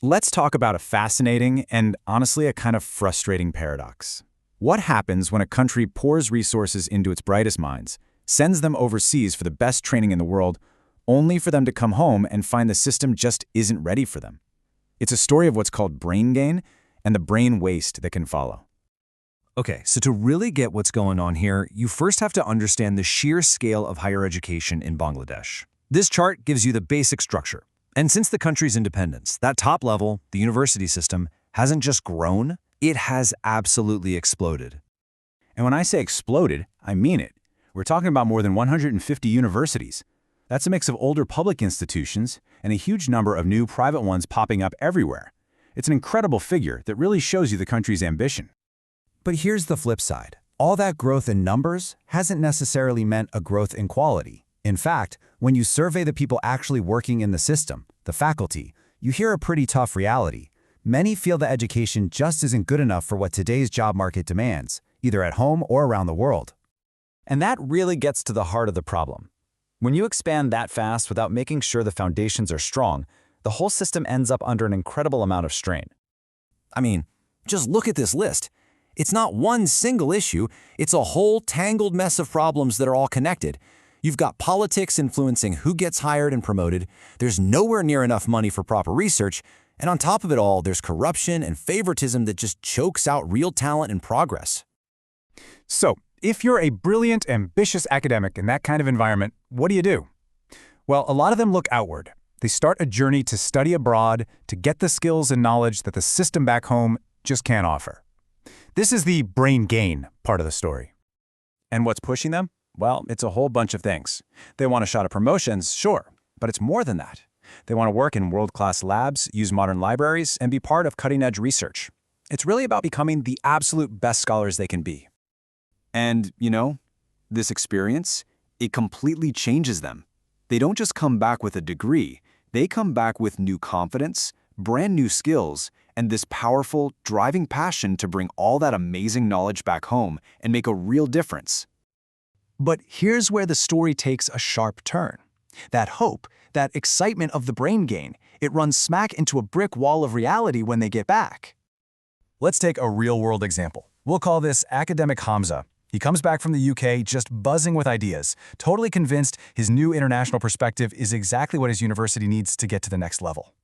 Let's talk about a fascinating and honestly a kind of frustrating paradox. What happens when a country pours resources into its brightest minds, sends them overseas for the best training in the world, only for them to come home and find the system just isn't ready for them? It's a story of what's called brain gain and the brain waste that can follow. Okay, so to really get what's going on here, you first have to understand the sheer scale of higher education in Bangladesh. This chart gives you the basic structure. And since the country's independence, that top level, the university system, hasn't just grown, it has absolutely exploded. And when I say exploded, I mean it. We're talking about more than 150 universities. That's a mix of older public institutions and a huge number of new private ones popping up everywhere. It's an incredible figure that really shows you the country's ambition. But here's the flip side. All that growth in numbers hasn't necessarily meant a growth in quality. In fact, when you survey the people actually working in the system, the faculty, you hear a pretty tough reality. Many feel the education just isn't good enough for what today's job market demands, either at home or around the world. And that really gets to the heart of the problem. When you expand that fast without making sure the foundations are strong, the whole system ends up under an incredible amount of strain. I mean, just look at this list. It's not one single issue, it's a whole tangled mess of problems that are all connected. You've got politics influencing who gets hired and promoted, there's nowhere near enough money for proper research, and on top of it all, there's corruption and favoritism that just chokes out real talent and progress. So, if you're a brilliant, ambitious academic in that kind of environment, what do? Well, a lot of them look outward. They start a journey to study abroad, to get the skills and knowledge that the system back home just can't offer. This is the brain gain part of the story. And what's pushing them? Well, it's a whole bunch of things. They want a shot at promotions, sure, but it's more than that. They want to work in world-class labs, use modern libraries, and be part of cutting-edge research. It's really about becoming the absolute best scholars they can be. And, this experience, it completely changes them. They don't just come back with a degree, they come back with new confidence, brand new skills, and this powerful, driving passion to bring all that amazing knowledge back home and make a real difference. But here's where the story takes a sharp turn. That hope, that excitement of the brain gain, it runs smack into a brick wall of reality when they get back. Let's take a real-world example. We'll call this academic Hamza. He comes back from the UK just buzzing with ideas, totally convinced his new international perspective is exactly what his university needs to get to the next level.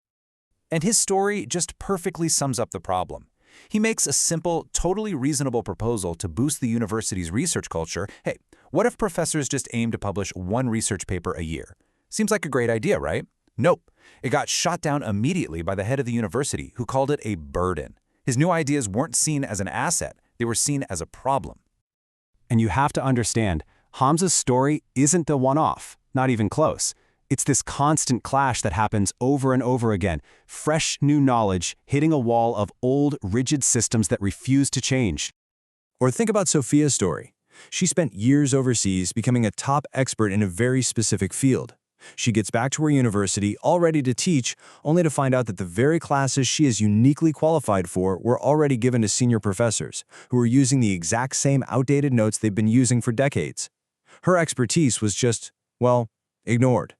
And his story just perfectly sums up the problem. He makes a simple, totally reasonable proposal to boost the university's research culture. Hey, what if professors just aim to publish one research paper a year? Seems like a great idea, right? Nope. It got shot down immediately by the head of the university, who called it a burden. His new ideas weren't seen as an asset, they were seen as a problem. And you have to understand, Hamza's story isn't the one-off, not even close. It's this constant clash that happens over and over again, fresh new knowledge hitting a wall of old, rigid systems that refuse to change. Or think about Sophia's story. She spent years overseas becoming a top expert in a very specific field. She gets back to her university all ready to teach, only to find out that the very classes she is uniquely qualified for were already given to senior professors, who were using the exact same outdated notes they've been using for decades. Her expertise was just, ignored.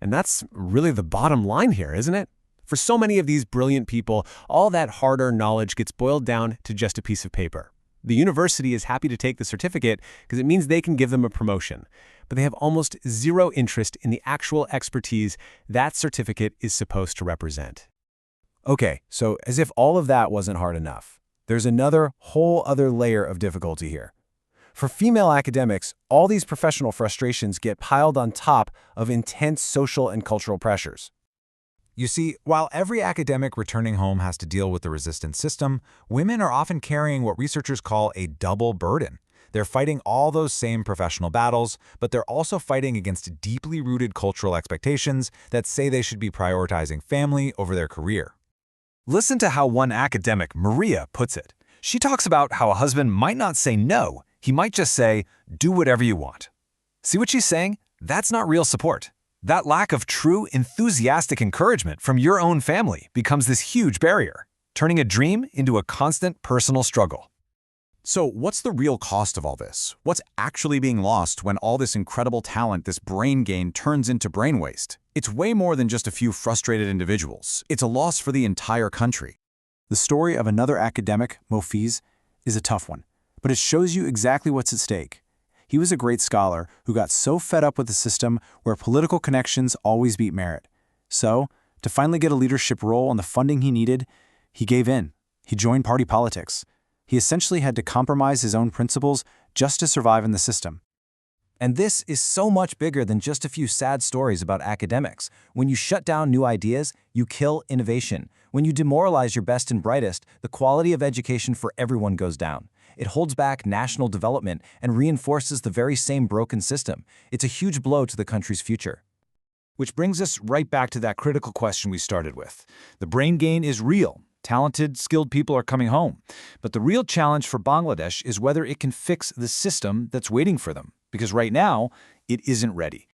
And that's really the bottom line here, isn't it? For so many of these brilliant people, all that hard-earned knowledge gets boiled down to just a piece of paper. The university is happy to take the certificate because it means they can give them a promotion, but they have almost zero interest in the actual expertise that certificate is supposed to represent. Okay, so as if all of that wasn't hard enough, there's another whole other layer of difficulty here. For female academics, all these professional frustrations get piled on top of intense social and cultural pressures. You see, while every academic returning home has to deal with the resistant system, women are often carrying what researchers call a double burden. They're fighting all those same professional battles, but they're also fighting against deeply rooted cultural expectations that say they should be prioritizing family over their career. Listen to how one academic, Maria, puts it. She talks about how a husband might not say no, he might just say, do whatever you want. See what she's saying? That's not real support. That lack of true, enthusiastic encouragement from your own family becomes this huge barrier, turning a dream into a constant personal struggle. So what's the real cost of all this? What's actually being lost when all this incredible talent, this brain gain, turns into brain waste? It's way more than just a few frustrated individuals. It's a loss for the entire country. The story of another academic, Mofis, is a tough one, but it shows you exactly what's at stake. He was a great scholar who got so fed up with the system where political connections always beat merit. So, to finally get a leadership role and the funding he needed, he gave in. He joined party politics. He essentially had to compromise his own principles just to survive in the system. And this is so much bigger than just a few sad stories about academics. When you shut down new ideas, you kill innovation. When you demoralize your best and brightest, the quality of education for everyone goes down. It holds back national development and reinforces the very same broken system. It's a huge blow to the country's future. Which brings us right back to that critical question we started with. The brain gain is real. Talented, skilled people are coming home. But the real challenge for Bangladesh is whether it can fix the system that's waiting for them. Because right now, it isn't ready.